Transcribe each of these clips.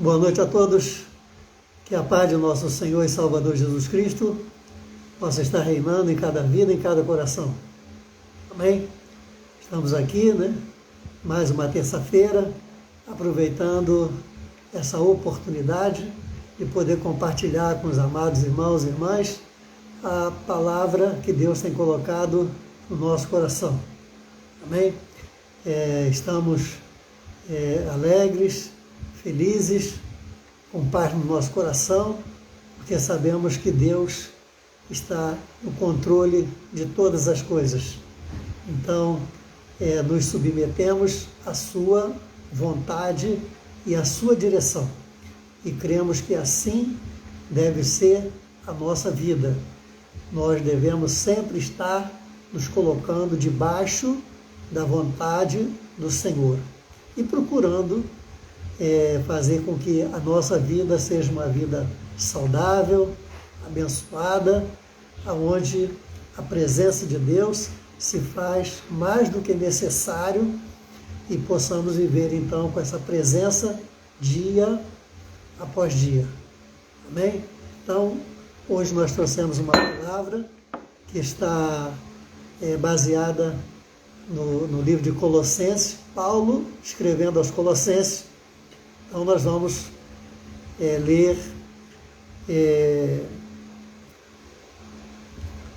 Boa noite a todos, que a paz de nosso Senhor e Salvador Jesus Cristo possa estar reinando em cada vida, em cada coração. Amém? Estamos aqui, mais uma terça-feira, aproveitando essa oportunidade de poder compartilhar com os amados irmãos e irmãs a palavra que Deus tem colocado no nosso coração. Amém? Estamos alegres, felizes, com paz no nosso coração, porque sabemos que Deus está no controle de todas as coisas. Então, nos submetemos à sua vontade e à sua direção. E cremos que assim deve ser a nossa vida. Nós devemos sempre estar nos colocando debaixo da vontade do Senhor e procurando fazer com que a nossa vida seja uma vida saudável, abençoada, onde a presença de Deus se faz mais do que necessário e possamos viver então com essa presença dia após dia. Amém? Então, hoje nós trouxemos uma palavra que está baseada no livro de Colossenses, Paulo escrevendo aos Colossenses. Então nós vamos ler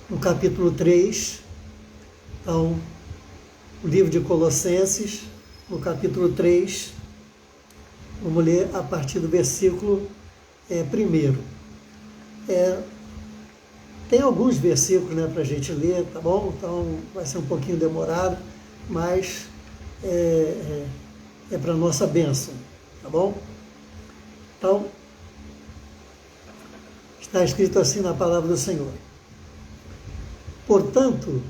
no capítulo 3, então, o livro de Colossenses, no capítulo 3, vamos ler a partir do versículo 1. Tem alguns versículos para a gente ler, tá bom? Então vai ser um pouquinho demorado, mas é para a nossa bênção, tá bom? Então, está escrito assim na palavra do Senhor: portanto,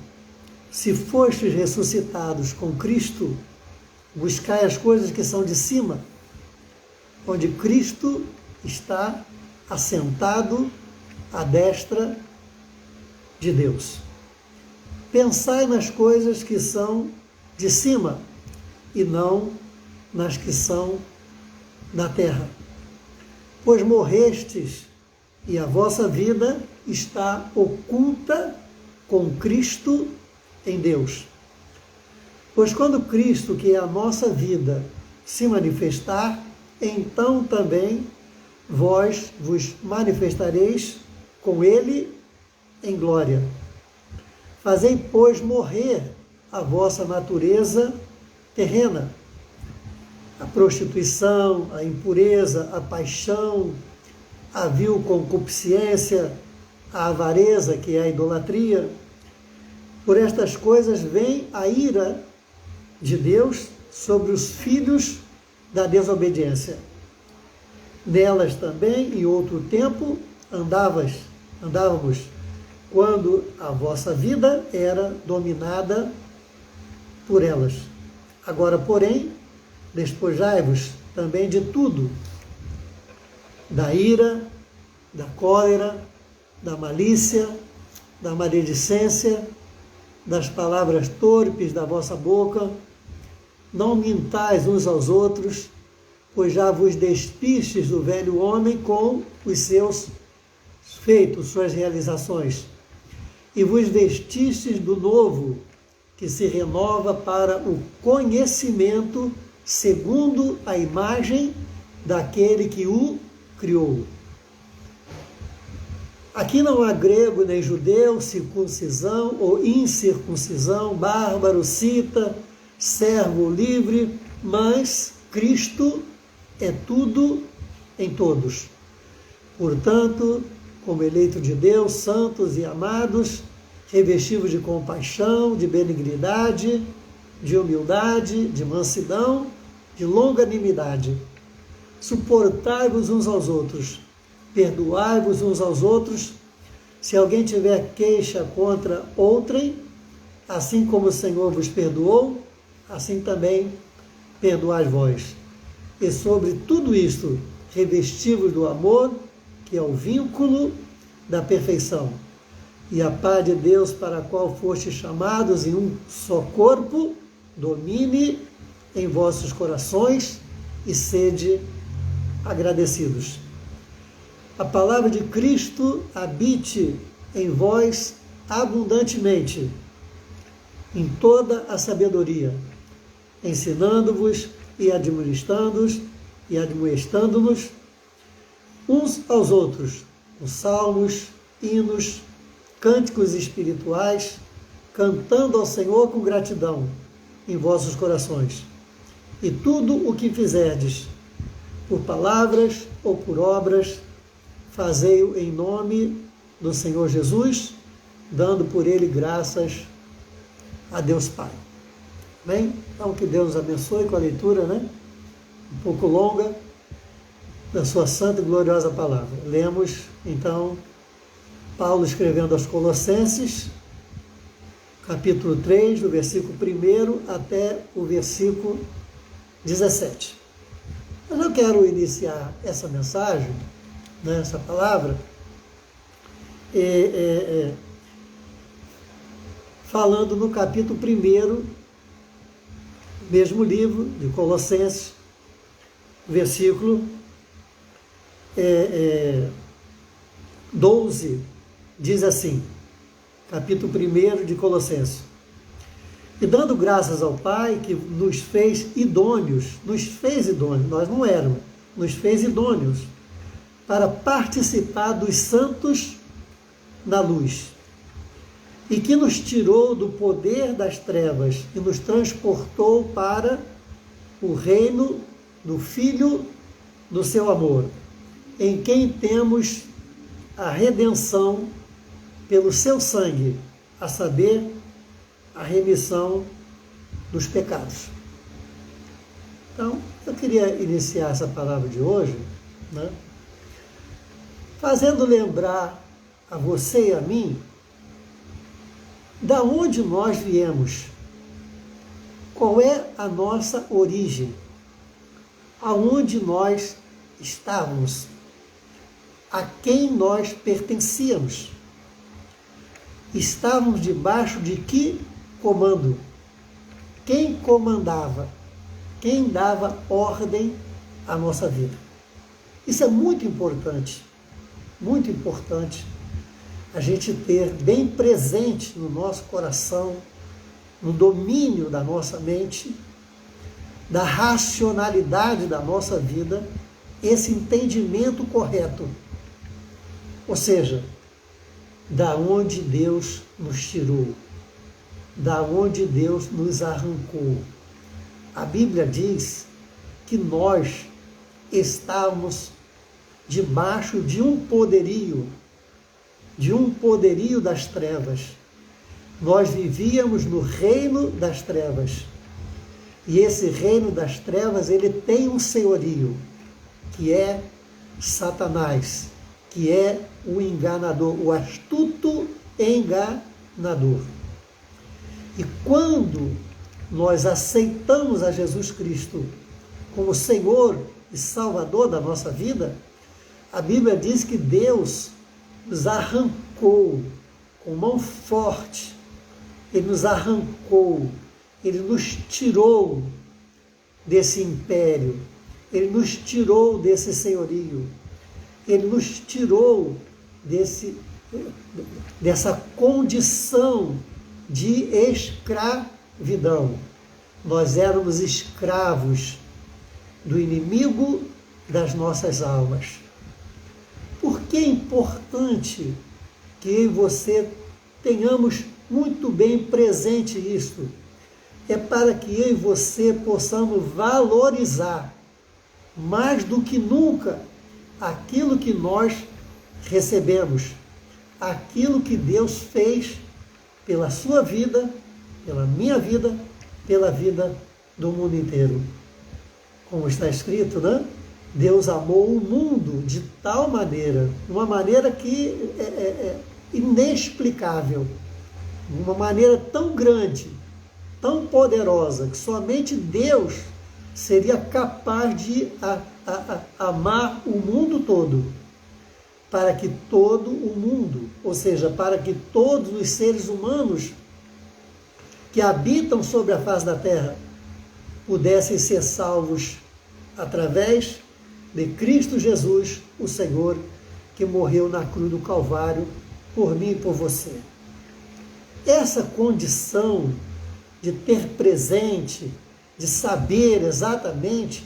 se fostes ressuscitados com Cristo, buscai as coisas que são de cima, onde Cristo está assentado à destra de Deus. Pensai nas coisas que são de cima e não nas que são da terra. Pois morrestes e a vossa vida está oculta com Cristo em Deus. Pois quando Cristo, que é a nossa vida, se manifestar, então também vós vos manifestareis com Ele em glória. Fazei, pois, morrer a vossa natureza terrena, a prostituição, a impureza, a paixão, a vil concupiscência, a avareza, que é a idolatria. Por estas coisas vem a ira de Deus sobre os filhos da desobediência. Nelas também, em outro tempo, andávamos, quando a vossa vida era dominada por elas. Agora, porém, despojai-vos também de tudo: da ira, da cólera, da malícia, da maledicência, das palavras torpes da vossa boca. Não mintais uns aos outros, pois já vos despistes do velho homem com os seus feitos, suas realizações, e vos vestistes do novo, que se renova para o conhecimento segundo a imagem daquele que o criou. Aqui não há grego nem judeu, circuncisão ou incircuncisão, bárbaro, cita, servo ou livre, mas Cristo é tudo em todos. Portanto, como eleito de Deus, santos e amados, revestivos de compaixão, de benignidade, de humildade, de mansidão, de longanimidade. Suportai-vos uns aos outros, perdoai-vos uns aos outros, se alguém tiver queixa contra outrem, assim como o Senhor vos perdoou, assim também perdoai vós. E sobre tudo isto, revesti-vos do amor, que é o vínculo da perfeição. E a paz de Deus, para a qual fostes chamados em um só corpo, domine em vossos corações e sede agradecidos. A palavra de Cristo habite em vós abundantemente, em toda a sabedoria, ensinando-vos e admoestando-nos uns aos outros, com salmos, hinos, cânticos espirituais, cantando ao Senhor com gratidão em vossos corações. E tudo o que fizerdes, por palavras ou por obras, fazei-o em nome do Senhor Jesus, dando por ele graças a Deus Pai. Bem, então que Deus nos abençoe com a leitura, um pouco longa, da sua santa e gloriosa palavra. Lemos, então, Paulo escrevendo aos Colossenses, capítulo 3, do versículo 1 até o versículo 17. Mas eu quero iniciar essa mensagem, essa palavra, falando no capítulo 1, mesmo livro de Colossenses, versículo 12, diz assim, capítulo 1 de Colossenses: e dando graças ao Pai que nos fez idôneos, nós não éramos, nos fez idôneos, para participar dos santos na luz, e que nos tirou do poder das trevas e nos transportou para o reino do Filho do seu amor, em quem temos a redenção pelo seu sangue, a saber, a remissão dos pecados. Então, eu queria iniciar essa palavra de hoje, fazendo lembrar a você e a mim da onde nós viemos, qual é a nossa origem, aonde nós estávamos, a quem nós pertencíamos, estávamos debaixo de que comando, quem comandava, quem dava ordem à nossa vida. Isso é muito importante a gente ter bem presente no nosso coração, no domínio da nossa mente, da racionalidade da nossa vida, esse entendimento correto. Ou seja, da onde Deus nos tirou, da onde Deus nos arrancou. A Bíblia diz que nós estávamos debaixo de um poderio das trevas. Nós vivíamos no reino das trevas. E esse reino das trevas, ele tem um senhorio, que é Satanás, que é o enganador, o astuto enganador. E quando nós aceitamos a Jesus Cristo como Senhor e Salvador da nossa vida, a Bíblia diz que Deus nos arrancou com mão forte, Ele nos arrancou, Ele nos tirou desse império, Ele nos tirou desse senhorio, Ele nos tirou dessa condição de escravidão. Nós éramos escravos do inimigo das nossas almas. Por que é importante que eu e você tenhamos muito bem presente isso? É para que eu e você possamos valorizar mais do que nunca aquilo que nós recebemos, aquilo que Deus fez pela sua vida, pela minha vida, pela vida do mundo inteiro. Como está escrito, Deus amou o mundo de tal maneira, uma maneira que é inexplicável, uma maneira tão grande, tão poderosa, que somente Deus seria capaz de amar o mundo todo, para que todo o mundo, ou seja, para que todos os seres humanos que habitam sobre a face da terra pudessem ser salvos através de Cristo Jesus, o Senhor, que morreu na cruz do Calvário por mim e por você. Essa condição de ter presente, de saber exatamente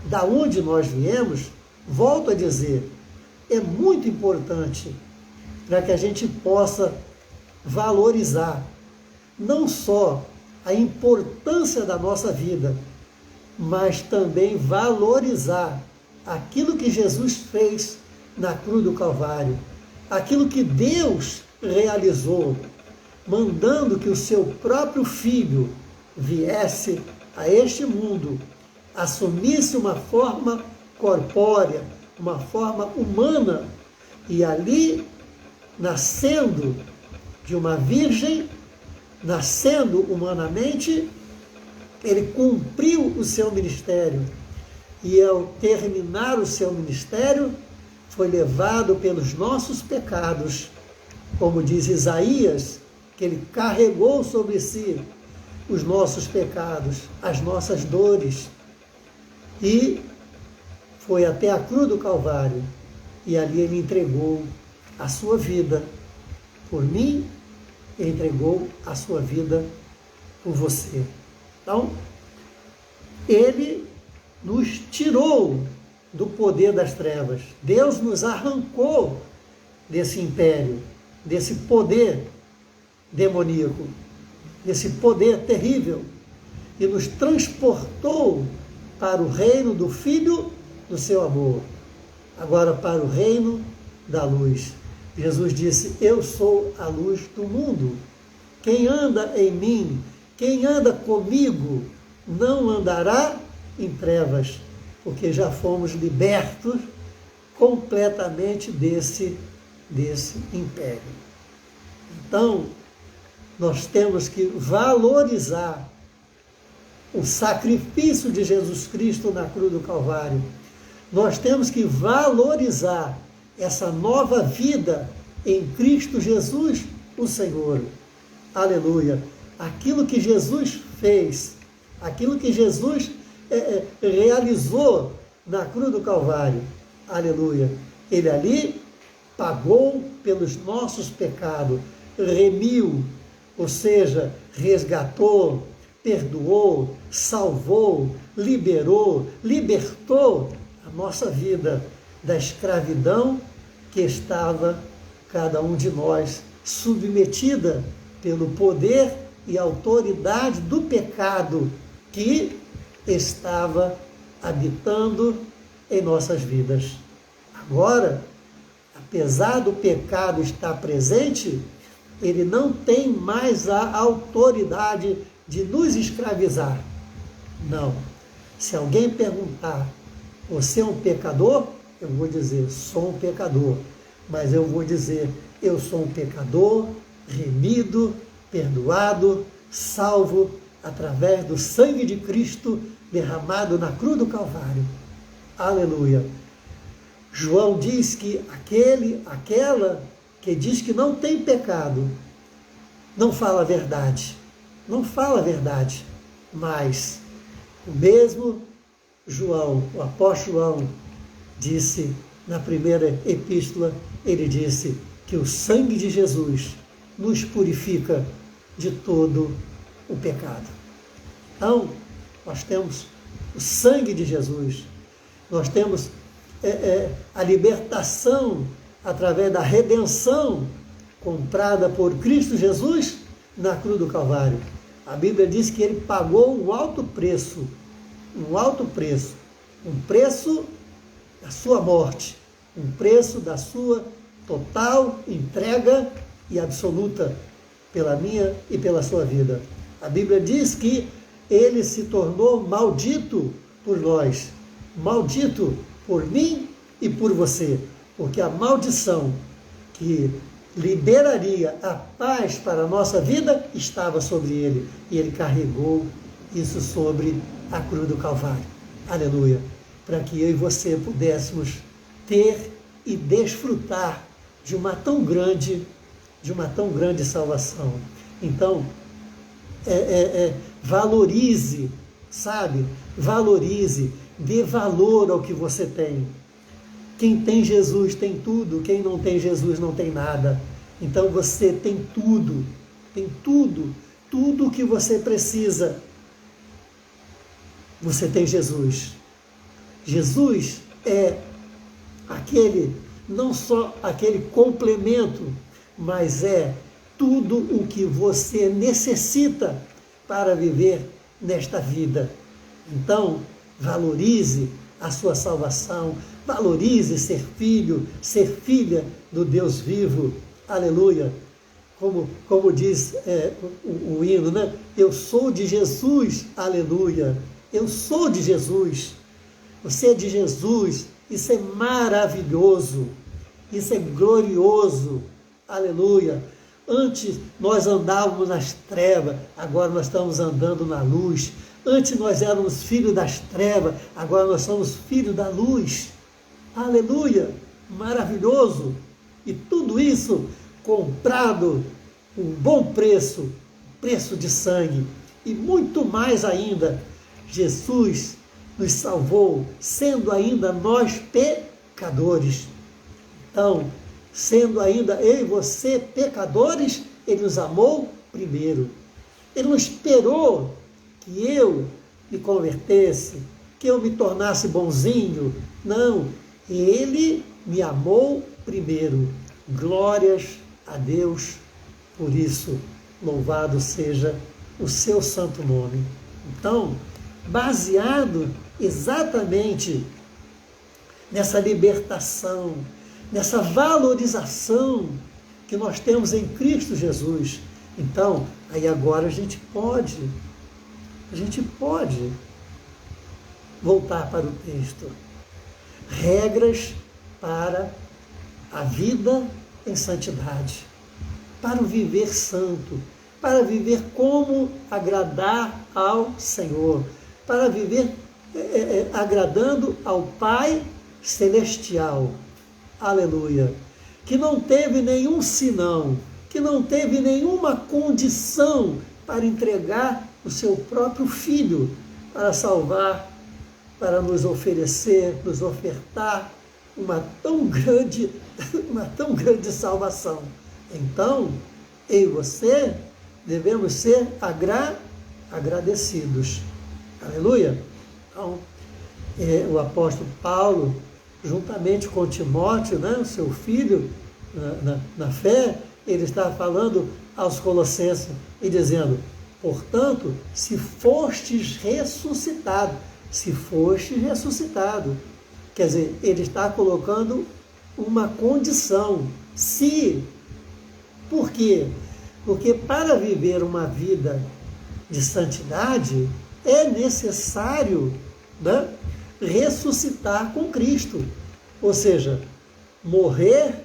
da onde nós viemos, volto a dizer, é muito importante para que a gente possa valorizar não só a importância da nossa vida, mas também valorizar aquilo que Jesus fez na cruz do Calvário, aquilo que Deus realizou, mandando que o seu próprio Filho viesse a este mundo, assumisse uma forma corpórea, uma forma humana, e ali, nascendo de uma virgem, nascendo humanamente, ele cumpriu o seu ministério. E ao terminar o seu ministério, foi levado pelos nossos pecados, como diz Isaías, que ele carregou sobre si os nossos pecados, as nossas dores, e foi até a cruz do Calvário, e ali ele entregou a sua vida por mim, e entregou a sua vida por você. Então, ele nos tirou do poder das trevas. Deus nos arrancou desse império, desse poder demoníaco, desse poder terrível, e nos transportou para o reino do Filho do seu amor, agora para o reino da luz. Jesus disse: eu sou a luz do mundo. Quem anda em mim, quem anda comigo, não andará em trevas, porque já fomos libertos completamente desse império. Então, nós temos que valorizar o sacrifício de Jesus Cristo na cruz do Calvário. Nós temos que valorizar essa nova vida em Cristo Jesus, o Senhor. Aleluia! Aquilo que Jesus fez, aquilo que Jesus realizou na cruz do Calvário. Aleluia! Ele ali pagou pelos nossos pecados, remiu, ou seja, resgatou, perdoou, salvou, liberou, libertou a nossa vida da escravidão que estava cada um de nós submetida pelo poder e autoridade do pecado que estava habitando em nossas vidas. Agora, apesar do pecado estar presente, ele não tem mais a autoridade de nos escravizar. Não. Se alguém perguntar, você é um pecador? Eu vou dizer, sou um pecador. Mas eu vou dizer, eu sou um pecador, remido, perdoado, salvo, através do sangue de Cristo derramado na cruz do Calvário. Aleluia! João diz que aquela que diz que não tem pecado, não fala a verdade. Não fala a verdade. Mas o mesmo João, o apóstolo João, disse na primeira epístola, ele disse que o sangue de Jesus nos purifica de todo o pecado. Então, nós temos o sangue de Jesus, nós temos a libertação através da redenção comprada por Cristo Jesus na cruz do Calvário. A Bíblia diz que ele pagou um alto preço, um preço da sua morte, um preço da sua total entrega e absoluta pela minha e pela sua vida. A Bíblia diz que ele se tornou maldito por nós, maldito por mim e por você, porque a maldição que liberaria a paz para a nossa vida estava sobre ele, e ele carregou isso sobre a cruz do Calvário. Aleluia! Para que eu e você pudéssemos ter e desfrutar de uma tão grande salvação. Então, valorize, sabe? Valorize dê valor ao que você tem. Quem tem Jesus tem tudo, quem não tem Jesus não tem nada. Então você tem tudo o que você precisa. Você tem Jesus. Jesus é não só aquele complemento, mas é tudo o que você necessita para viver nesta vida. Então, valorize a sua salvação, valorize ser filho, ser filha do Deus vivo. Aleluia! Como diz o hino, né? Eu sou de Jesus, aleluia! Eu sou de Jesus. Você é de Jesus. Isso é maravilhoso. Isso é glorioso. Aleluia! Antes nós andávamos nas trevas, agora nós estamos andando na luz. Antes nós éramos filhos das trevas, agora nós somos filhos da luz. Aleluia! Maravilhoso! E tudo isso comprado um bom preço, preço de sangue. E muito mais ainda, Jesus nos salvou, sendo ainda nós pecadores. Então, sendo ainda eu e você pecadores, Ele nos amou primeiro. Ele não esperou que eu me convertesse, que eu me tornasse bonzinho. Não, Ele me amou primeiro. Glórias a Deus por isso. Louvado seja o seu santo nome. Então, baseado exatamente nessa libertação, nessa valorização que nós temos em Cristo Jesus. Então, aí agora a gente pode voltar para o texto. Regras para a vida em santidade, para o viver santo, para viver como agradar ao Senhor, para viver agradando ao Pai Celestial. Aleluia! Que não teve nenhum sinão, que não teve nenhuma condição para entregar o seu próprio Filho para salvar, para nos oferecer, nos ofertar uma tão grande salvação. Então, eu e você devemos ser agradecidos. Aleluia! Então, o apóstolo Paulo, juntamente com Timóteo, né, o seu filho, na fé, ele está falando aos Colossenses e dizendo: portanto, se fostes ressuscitado, quer dizer, ele está colocando uma condição, se. Por quê? Porque para viver uma vida de santidade é necessário, né, ressuscitar com Cristo, ou seja, morrer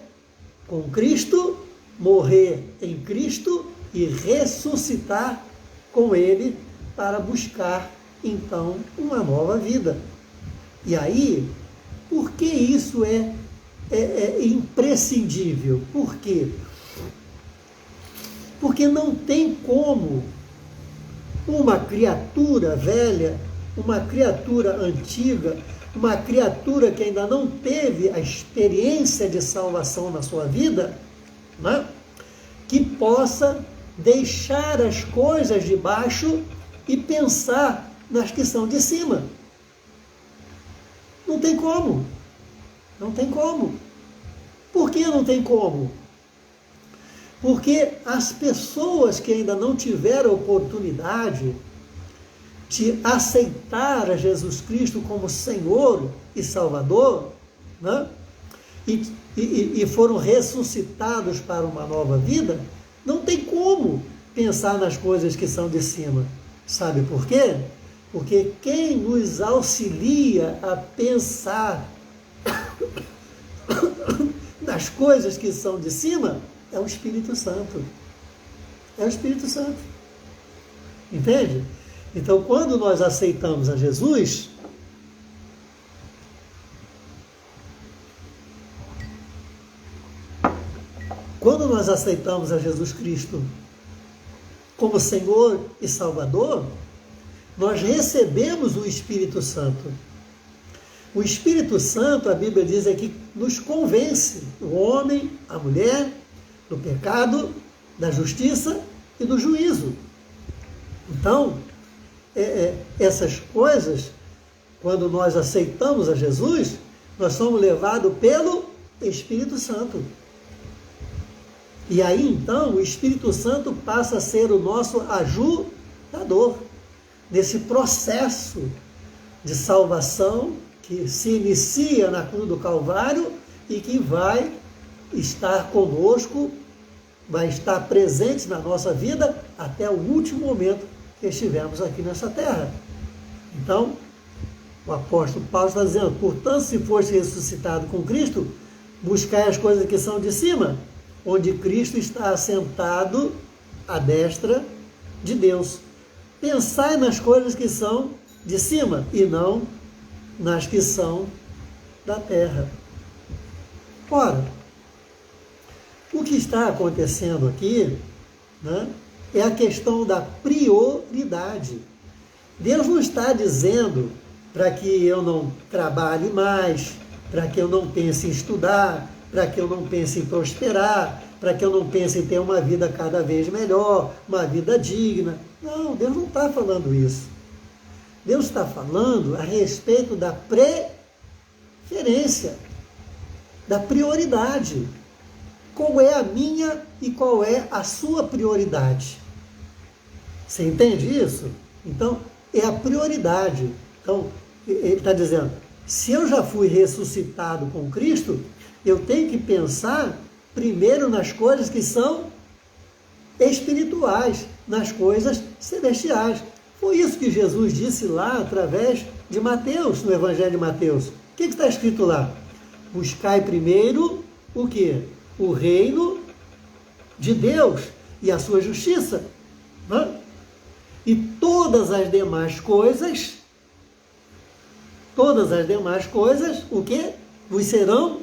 com Cristo, morrer em Cristo e ressuscitar com Ele para buscar então uma nova vida. E aí, por que isso é imprescindível? Por quê? Porque não tem como uma criatura velha, uma criatura antiga, uma criatura que ainda não teve a experiência de salvação na sua vida, né, que possa deixar as coisas de baixo e pensar nas que são de cima. Não tem como. Não tem como. Por que não tem como? Porque as pessoas que ainda não tiveram oportunidade de aceitar a Jesus Cristo como Senhor e Salvador, né, e foram ressuscitados para uma nova vida, não tem como pensar nas coisas que são de cima. Sabe por quê? Porque quem nos auxilia a pensar nas coisas que são de cima é o Espírito Santo. É o Espírito Santo. Entende? Então, quando nós aceitamos a Jesus, Cristo como Senhor e Salvador, nós recebemos o Espírito Santo. O Espírito Santo, a Bíblia diz aqui, nos convence, o homem, a mulher, do pecado, da justiça e do juízo. Então, essas coisas, quando nós aceitamos a Jesus, nós somos levados pelo Espírito Santo. E aí, então, o Espírito Santo passa a ser o nosso ajudador nesse processo de salvação que se inicia na cruz do Calvário e que vai estar conosco, vai estar presente na nossa vida até o último momento que estivermos aqui nessa terra. Então, o apóstolo Paulo está dizendo: portanto, se foste ressuscitado com Cristo, buscai as coisas que são de cima, onde Cristo está assentado à destra de Deus. Pensai nas coisas que são de cima e não nas que são da terra. Ora, o que está acontecendo aqui, né, é a questão da prioridade. Deus não está dizendo para que eu não trabalhe mais, para que eu não pense em estudar, para que eu não pense em prosperar, para que eu não pense em ter uma vida cada vez melhor, uma vida digna. Não, Deus não está falando isso. Deus está falando a respeito da preferência, da prioridade. Qual é a minha e qual é a sua prioridade? Você entende isso? Então, é a prioridade. Então, ele está dizendo, se eu já fui ressuscitado com Cristo, eu tenho que pensar primeiro nas coisas que são espirituais, nas coisas celestiais. Foi isso que Jesus disse lá através de Mateus, no Evangelho de Mateus. O que está escrito lá? Buscai primeiro o quê? O reino de Deus e a sua justiça. Né? E todas as demais coisas, o quê? Vos serão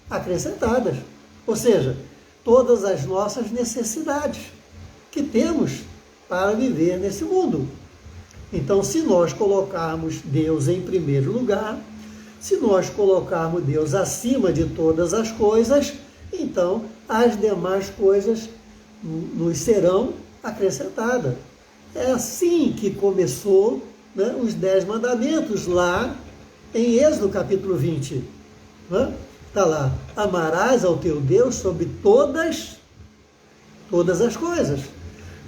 acrescentadas. Ou seja, todas as nossas necessidades que temos para viver nesse mundo. Então, se nós colocarmos Deus em primeiro lugar, se nós colocarmos Deus acima de todas as coisas, então as demais coisas nos serão acrescentadas. É assim que começou, né, os 10 mandamentos lá em Êxodo capítulo 20. Está lá, amarás ao teu Deus sobre todas as coisas.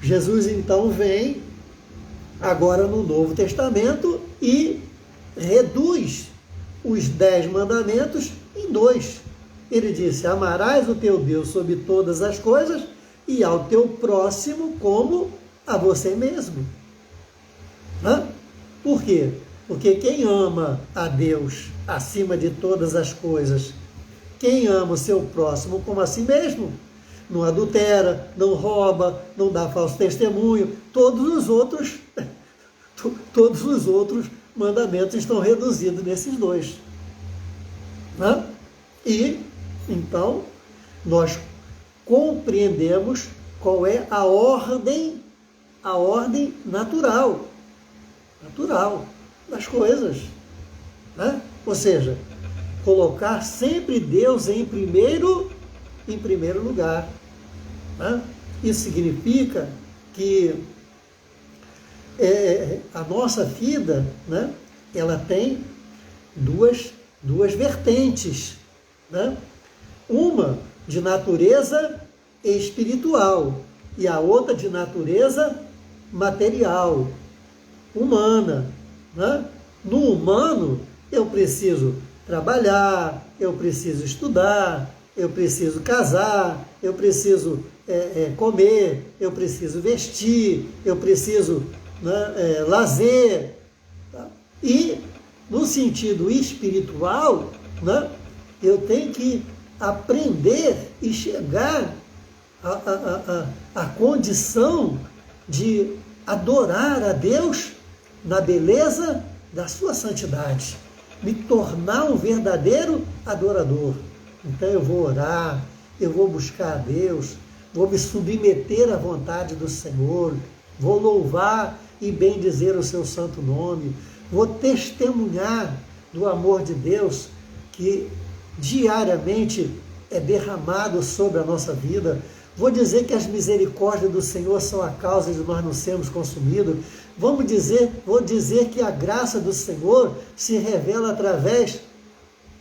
Jesus então vem agora no Novo Testamento e reduz os 10 mandamentos em 2. Ele disse, amarás o teu Deus sobre todas as coisas e ao teu próximo como a você mesmo. Por quê? Porque quem ama a Deus acima de todas as coisas, quem ama o seu próximo como a si mesmo, não adultera, não rouba, não dá falso testemunho, todos os outros mandamentos estão reduzidos nesses 2. E, então, nós compreendemos qual é a ordem natural das coisas. Ou seja, colocar sempre Deus em primeiro lugar. Isso significa que a nossa vida, né, ela tem duas vertentes. Uma de natureza espiritual e a outra de natureza material, humana. No humano, eu preciso trabalhar, eu preciso estudar, eu preciso casar, eu preciso comer, eu preciso vestir, eu preciso lazer. E, no sentido espiritual, eu tenho que aprender e chegar à condição de adorar a Deus na beleza da sua santidade, me tornar um verdadeiro adorador. Então eu vou orar, eu vou buscar a Deus, vou me submeter à vontade do Senhor, vou louvar e bendizer o seu santo nome, vou testemunhar do amor de Deus que diariamente é derramado sobre a nossa vida. Vou dizer que as misericórdias do Senhor são a causa de nós não sermos consumidos. Vou dizer que a graça do Senhor se revela através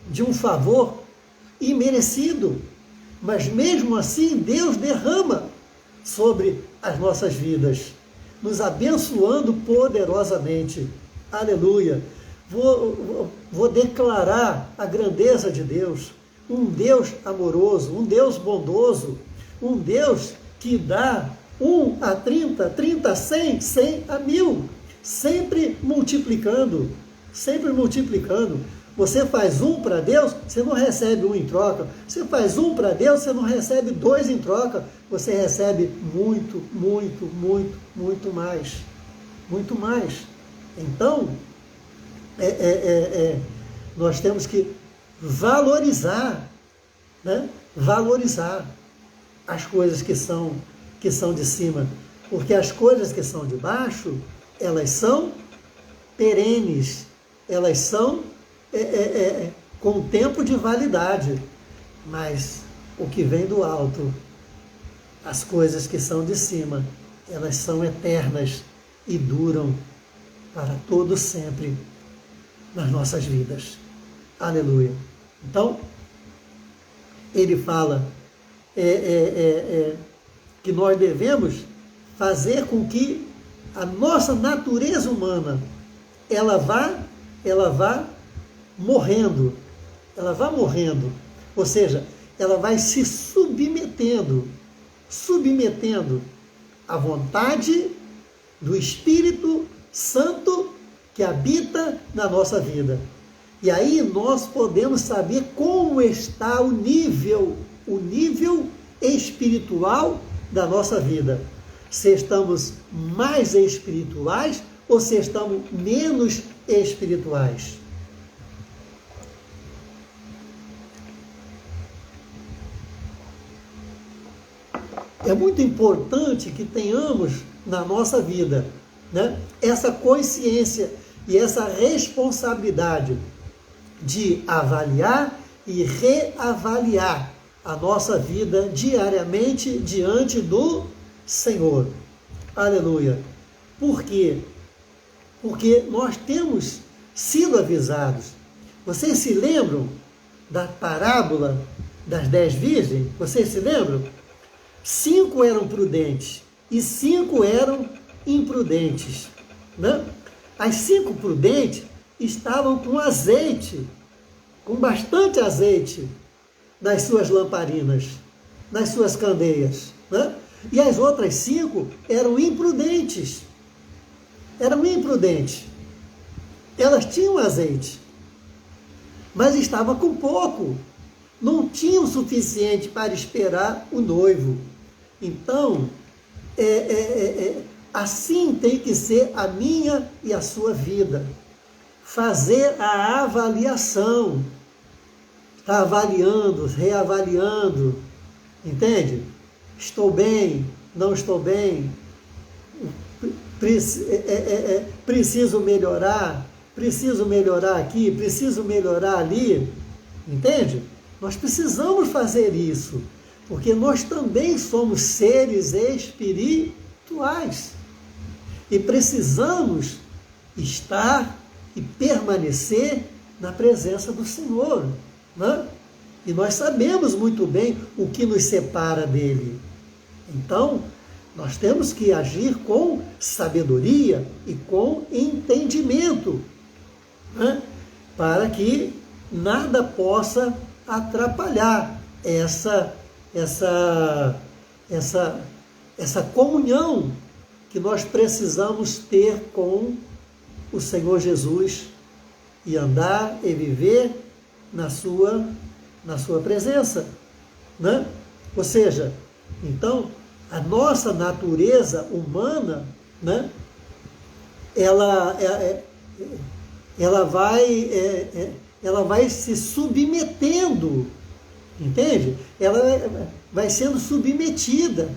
de um favor imerecido. Mas mesmo assim, Deus derrama sobre as nossas vidas, nos abençoando poderosamente. Aleluia! Vou declarar a grandeza de Deus, um Deus amoroso, um Deus bondoso, um Deus que dá 1 a 30, 30 a 100, 100 a 1000, sempre multiplicando, sempre multiplicando. Você faz 1 para Deus, você não recebe 1 em troca. Você faz 1 para Deus, você não recebe 2 em troca. Você recebe muito, muito, muito, muito mais. Muito mais. Então, nós temos que valorizar, né? Valorizar as coisas que são de cima. Porque as coisas que são de baixo, elas são perenes. Elas são com tempo de validade, mas o que vem do alto, as coisas que são de cima, elas são eternas e duram para todo sempre nas nossas vidas. Aleluia. Então, ele fala que nós devemos fazer com que a nossa natureza humana ela vá morrendo, ou seja, ela vai se submetendo à vontade do Espírito Santo que habita na nossa vida. E aí nós podemos saber como está o nível espiritual da nossa vida. Se estamos mais espirituais ou se estamos menos espirituais. É muito importante que tenhamos na nossa vida, né, essa consciência e essa responsabilidade de avaliar e reavaliar a nossa vida diariamente diante do Senhor. Aleluia. Por quê? Porque nós temos sido avisados. Vocês se lembram da parábola das 10 virgens? Vocês se lembram? 5 eram prudentes e 5 eram imprudentes, né? As 5 prudentes estavam com azeite, com bastante azeite nas suas lamparinas, nas suas candeias, né? E as outras 5 eram imprudentes. Elas tinham azeite, mas estavam com pouco. Não tinham o suficiente para esperar o noivo. Então, assim tem que ser a minha e a sua vida. Fazer a avaliação. Está avaliando, reavaliando. Entende? Estou bem, não estou bem. Preciso melhorar aqui, preciso melhorar ali. Entende? Nós precisamos fazer isso. Porque nós também somos seres espirituais e precisamos estar e permanecer na presença do Senhor, né? E nós sabemos muito bem o que nos separa dele. Então, nós temos que agir com sabedoria e com entendimento, né? Para que nada possa atrapalhar essa comunhão que nós precisamos ter com o Senhor Jesus e andar e viver na sua presença, né? Ou seja, então, a nossa natureza humana, né, ela vai se submetendo. Entende? Ela vai sendo submetida.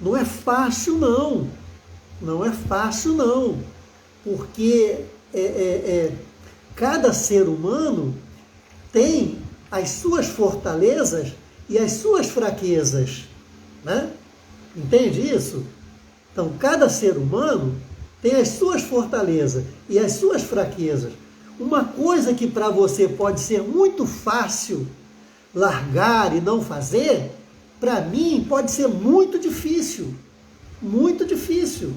Não é fácil, não. Não é fácil, não. Porque cada ser humano tem as suas fortalezas e as suas fraquezas, né? Entende isso? Então, cada ser humano tem as suas fortalezas e as suas fraquezas. Uma coisa que para você pode ser muito fácil largar e não fazer, para mim pode ser muito difícil. Muito difícil.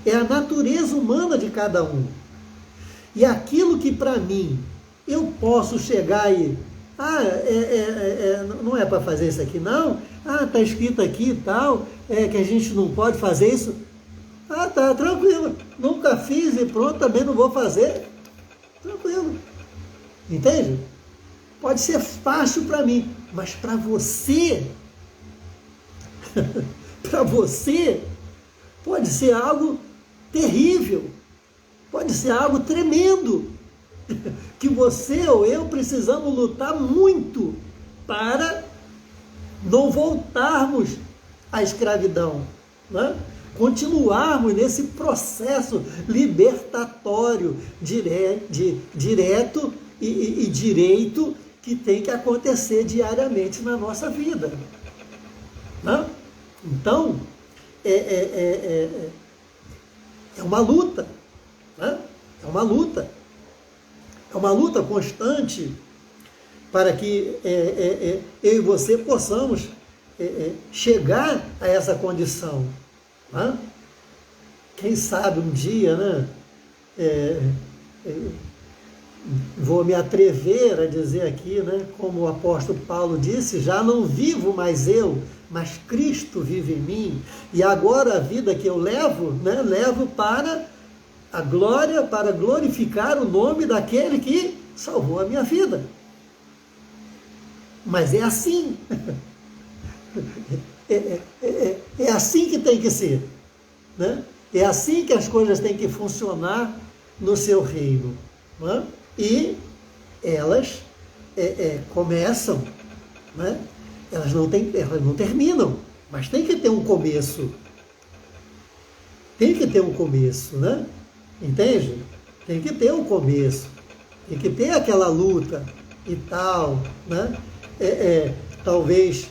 É a natureza humana de cada um. E aquilo que para mim eu posso chegar e... não é para fazer isso aqui não? Está escrito aqui e tal, que a gente não pode fazer isso. Tá, tranquilo. Nunca fiz e pronto, também não vou fazer. Tranquilo. Entende? Pode ser fácil para mim, mas para você, para você, pode ser algo terrível, pode ser algo tremendo, que você ou eu precisamos lutar muito para não voltarmos à escravidão, né? Continuarmos nesse processo libertatório direto e direito que tem que acontecer diariamente na nossa vida, né? Então, é uma luta, né? É uma luta. É uma luta constante para que eu e você possamos chegar a essa condição. Né? Quem sabe um dia, né? Vou me atrever a dizer aqui, né? Como o apóstolo Paulo disse, já não vivo mais eu, mas Cristo vive em mim. E agora a vida que eu levo, né? Levo para a glória, para glorificar o nome daquele que salvou a minha vida. Mas é assim. É assim que tem que ser, né? É assim que as coisas têm que funcionar no seu reino, né? E elas começam, né? Elas não terminam, mas tem que ter um começo. Tem que ter um começo, né? Entende? Tem que ter um começo, tem que ter aquela luta e tal, né? Talvez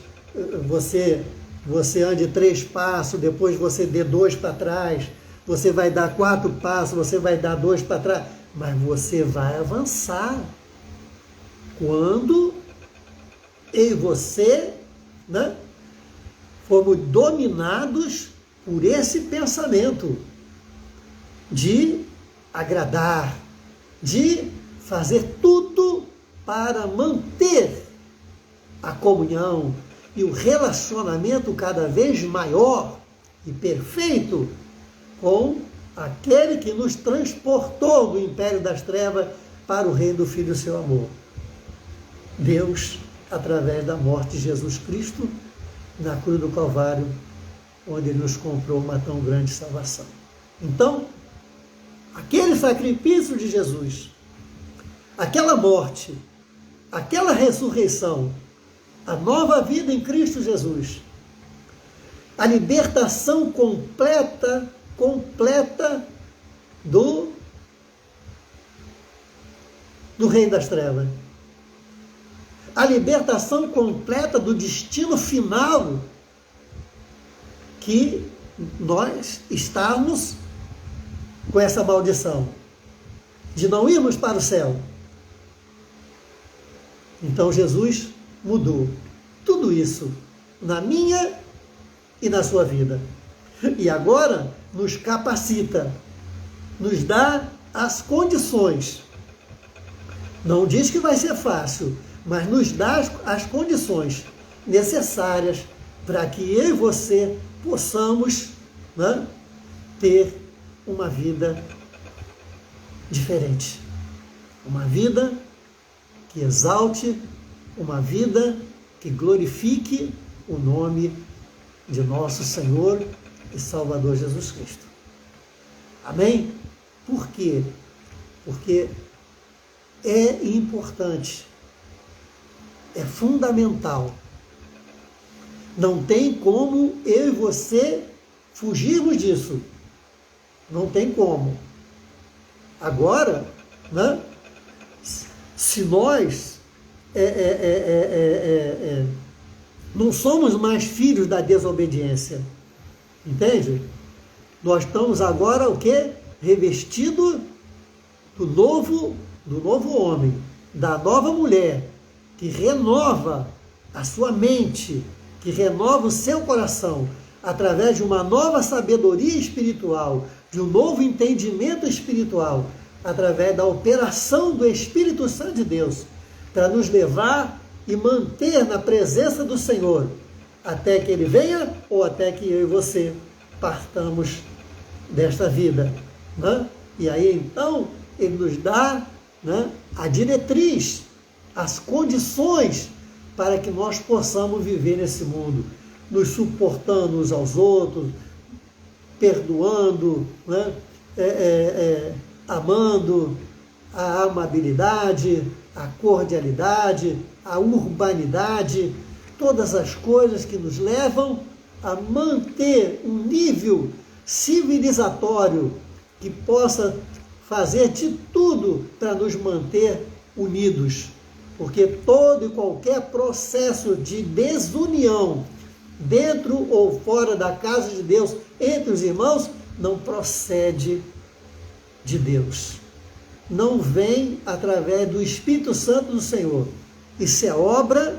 você ande 3 passos, depois você dê 2 para trás, você vai dar 4 passos, você vai dar 2 para trás, mas você vai avançar. Quando eu e você, né, fomos dominados por esse pensamento de agradar, de fazer tudo para manter a comunhão e o relacionamento cada vez maior e perfeito com aquele que nos transportou do império das trevas para o reino do Filho do seu amor. Deus, através da morte de Jesus Cristo na cruz do Calvário, onde Ele nos comprou uma tão grande salvação. Então, aquele sacrifício de Jesus, aquela morte, aquela ressurreição, a nova vida em Cristo Jesus, a libertação completa do reino das trevas, a libertação completa do destino final que nós estamos com essa maldição de não irmos para o céu. Então Jesus mudou tudo isso na minha e na sua vida. E agora nos capacita, nos dá as condições. Não diz que vai ser fácil, mas nos dá as condições necessárias para que eu e você possamos, né, ter uma vida diferente. Uma vida que exalte, uma vida que glorifique o nome de nosso Senhor e Salvador Jesus Cristo. Amém? Por quê? Porque é importante, é fundamental. Não tem como eu e você fugirmos disso. Não tem como. Agora, né? Se nós não somos mais filhos da desobediência, entende? Nós estamos agora o quê? Revestido do novo homem, da nova mulher, que renova a sua mente, que renova o seu coração, através de uma nova sabedoria espiritual, de um novo entendimento espiritual, através da operação do Espírito Santo de Deus, para nos levar e manter na presença do Senhor, até que Ele venha ou até que eu e você partamos desta vida, né? E aí então Ele nos dá, né, a diretriz, as condições para que nós possamos viver nesse mundo, nos suportando uns aos outros, perdoando, né, amando, a amabilidade, a cordialidade, a urbanidade, todas as coisas que nos levam a manter um nível civilizatório que possa fazer de tudo para nos manter unidos. Porque todo e qualquer processo de desunião, dentro ou fora da casa de Deus, entre os irmãos, não procede de Deus. Não vem através do Espírito Santo do Senhor. Isso é obra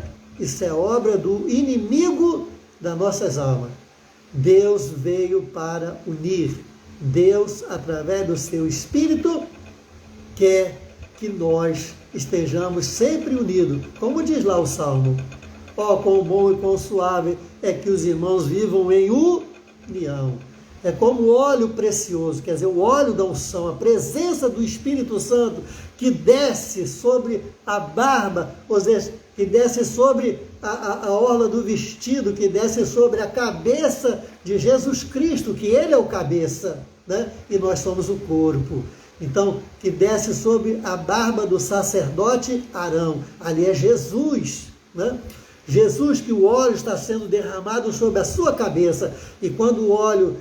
do inimigo das nossas almas. Deus veio para unir. Deus, através do seu Espírito, quer que nós estejamos sempre unidos. Como diz lá o Salmo: ó, quão bom e quão suave é que os irmãos vivam em união. É como o óleo precioso, quer dizer, o óleo da unção, a presença do Espírito Santo que desce sobre a barba, ou seja, que desce sobre a orla do vestido, que desce sobre a cabeça de Jesus Cristo, que Ele é o cabeça, né? E nós somos o corpo. Então, que desce sobre a barba do sacerdote Arão, ali é Jesus, né? Jesus, que o óleo está sendo derramado sobre a sua cabeça, e quando o óleo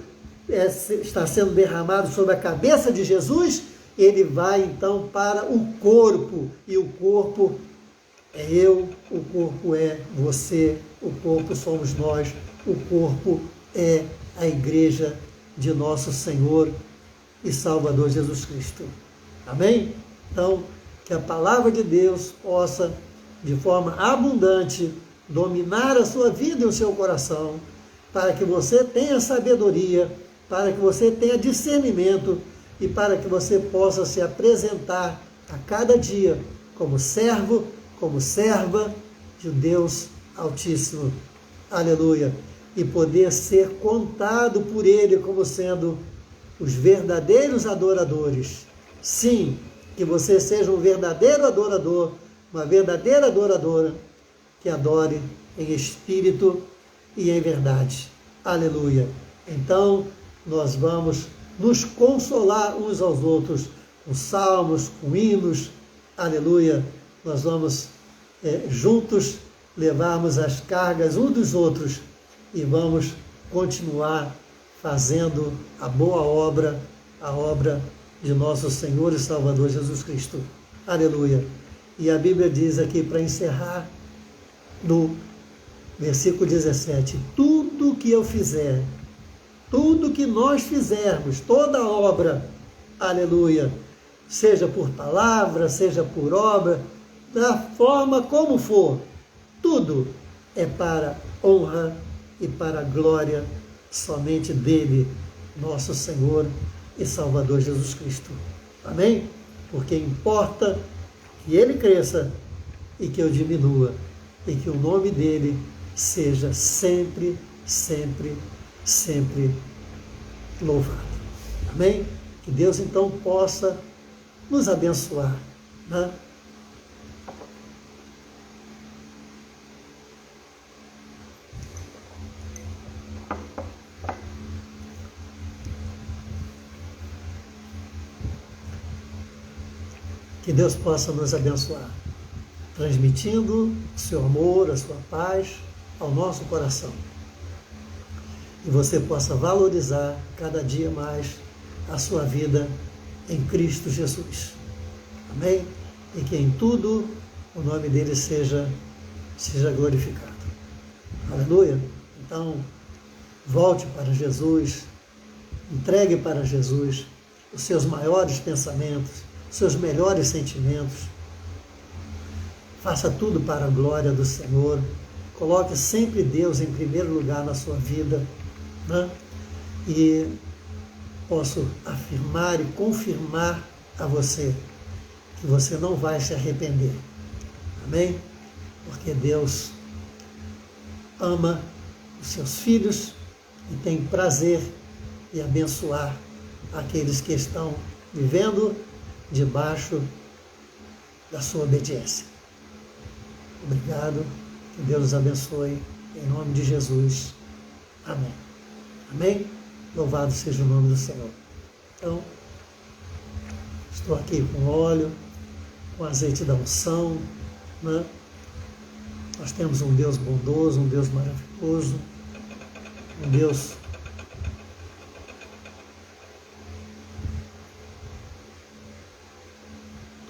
está sendo derramado sobre a cabeça de Jesus, ele vai então para o corpo, e o corpo é eu, o corpo é você, o corpo somos nós, o corpo é a igreja de nosso Senhor e Salvador Jesus Cristo. Amém? Então, que a palavra de Deus possa, de forma abundante, dominar a sua vida e o seu coração, para que você tenha sabedoria, para que você tenha discernimento e para que você possa se apresentar a cada dia como servo, como serva de Deus Altíssimo. Aleluia! E poder ser contado por Ele como sendo os verdadeiros adoradores. Sim, que você seja um verdadeiro adorador, uma verdadeira adoradora, que adore em espírito e em verdade. Aleluia! Então, nós vamos nos consolar uns aos outros com salmos, com hinos. Aleluia! Nós vamos juntos levarmos as cargas uns dos outros e vamos continuar fazendo a boa obra, a obra de nosso Senhor e Salvador Jesus Cristo. Aleluia! E a Bíblia diz aqui, para encerrar, no versículo 17, tudo que eu fizer, tudo que nós fizermos, toda obra, aleluia, seja por palavra, seja por obra, da forma como for, tudo é para honra e para a glória somente dele, nosso Senhor e Salvador Jesus Cristo. Amém? Porque importa que ele cresça e que eu diminua, e que o nome dele seja sempre, sempre, sempre louvado. Amém? Que Deus então possa nos abençoar, né? Que Deus possa nos abençoar, transmitindo o seu amor, a sua paz ao nosso coração. E você possa valorizar cada dia mais a sua vida em Cristo Jesus. Amém? E que em tudo o nome dele seja glorificado. Aleluia? Então, volte para Jesus, entregue para Jesus os seus maiores pensamentos, os seus melhores sentimentos. Faça tudo para a glória do Senhor. Coloque sempre Deus em primeiro lugar na sua vida, né? E posso afirmar e confirmar a você que você não vai se arrepender. Amém? Porque Deus ama os seus filhos e tem prazer em abençoar aqueles que estão vivendo debaixo da sua obediência. Obrigado, que Deus os abençoe, em nome de Jesus. Amém. Amém? Louvado seja o nome do Senhor. Então, estou aqui com óleo, com azeite da unção, né? Nós temos um Deus bondoso, um Deus maravilhoso, um Deus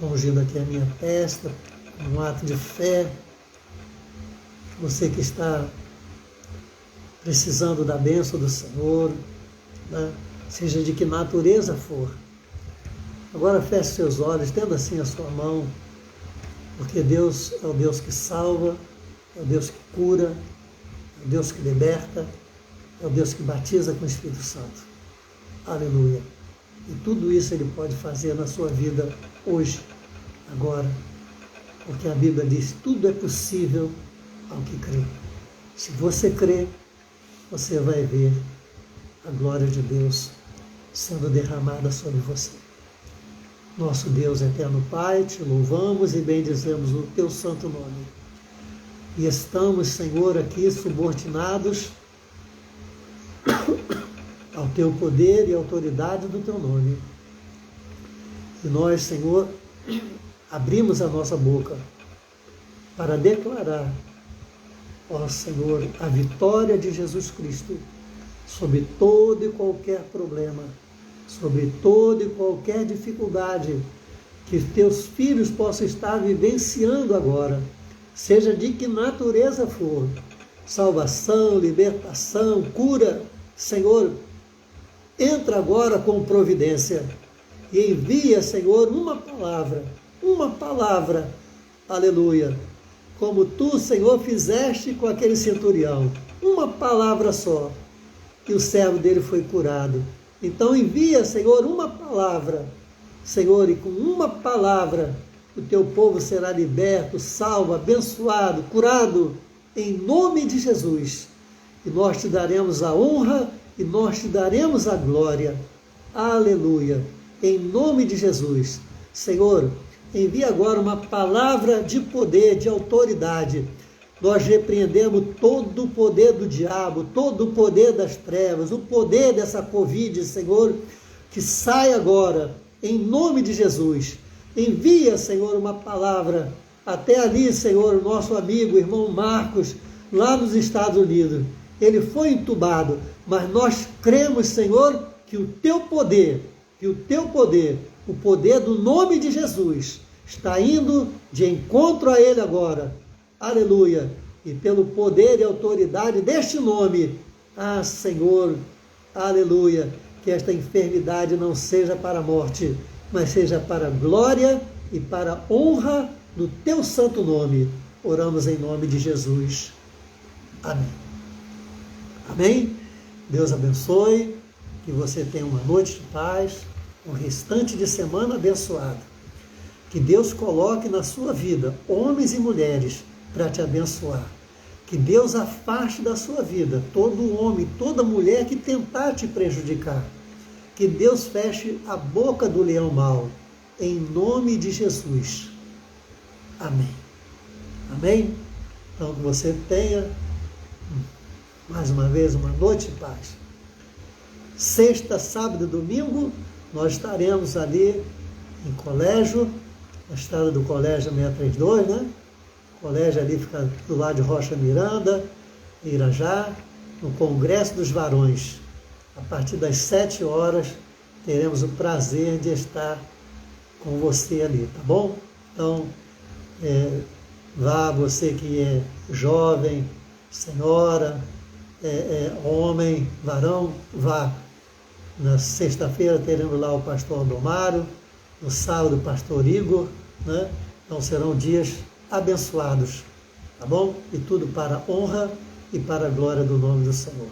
ungindo aqui a minha testa, um ato de fé. Você que está precisando da bênção do Senhor, né? Seja de que natureza for. Agora feche seus olhos, tendo assim a sua mão, porque Deus é o Deus que salva, é o Deus que cura, é o Deus que liberta, é o Deus que batiza com o Espírito Santo. Aleluia. E tudo isso Ele pode fazer na sua vida hoje, agora, porque a Bíblia diz, tudo é possível ao que crê. Se você crê, você vai ver a glória de Deus sendo derramada sobre você. Nosso Deus eterno Pai, te louvamos e bendizemos o teu santo nome. E estamos, Senhor, aqui subordinados ao teu poder e autoridade do teu nome. E nós, Senhor, abrimos a nossa boca para declarar, ó Senhor, a vitória de Jesus Cristo sobre todo e qualquer problema, sobre toda e qualquer dificuldade que teus filhos possam estar vivenciando agora, seja de que natureza for, salvação, libertação, cura, Senhor, entra agora com providência e envia, Senhor, uma palavra, aleluia, como tu, Senhor, fizeste com aquele centurião, uma palavra só, e o servo dele foi curado. Então envia, Senhor, uma palavra, Senhor, e com uma palavra o teu povo será liberto, salvo, abençoado, curado, em nome de Jesus. E nós te daremos a honra e nós te daremos a glória. Aleluia. Em nome de Jesus. Senhor, envia agora uma palavra de poder, de autoridade. Nós repreendemos todo o poder do diabo, todo o poder das trevas, o poder dessa Covid, Senhor, que sai agora, em nome de Jesus. Envia, Senhor, uma palavra até ali, Senhor, o nosso amigo, irmão Marcos, lá nos Estados Unidos. Ele foi entubado, mas nós cremos, Senhor, que o teu poder, o poder do nome de Jesus, está indo de encontro a ele agora. Aleluia. E pelo poder e autoridade deste nome, Senhor, aleluia, que esta enfermidade não seja para a morte, mas seja para a glória e para a honra do teu santo nome. Oramos em nome de Jesus. Amém. Amém? Deus abençoe, que você tenha uma noite de paz, um restante de semana abençoada. Que Deus coloque na sua vida homens e mulheres para te abençoar. Que Deus afaste da sua vida todo homem, toda mulher que tentar te prejudicar. Que Deus feche a boca do leão mau, em nome de Jesus. Amém. Amém? Então que você tenha, mais uma vez, uma noite de paz. Sexta, sábado e domingo, nós estaremos ali em colégio, na estrada do colégio 632, né? O colégio ali fica do lado de Rocha Miranda, Irajá, no Congresso dos Varões. A partir das 7 horas, teremos o prazer de estar com você ali, tá bom? Então, vá, você que é jovem, senhora, homem, varão, vá. Na sexta-feira teremos lá o pastor Aldomário, no sábado o pastor Igor, né? Então serão dias abençoados, tá bom? E tudo para a honra e para a glória do nome do Senhor.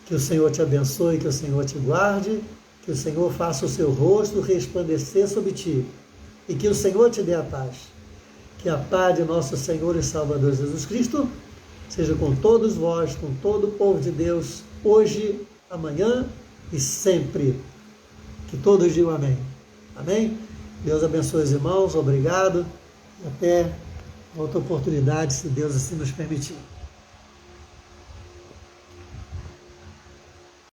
Que o Senhor te abençoe, que o Senhor te guarde, que o Senhor faça o seu rosto resplandecer sobre ti e que o Senhor te dê a paz. Que a paz de nosso Senhor e Salvador Jesus Cristo seja com todos vós, com todo o povo de Deus, hoje, amanhã e sempre. Que todos digam amém. Amém? Deus abençoe os irmãos, obrigado. Até outra oportunidade, se Deus assim nos permitir.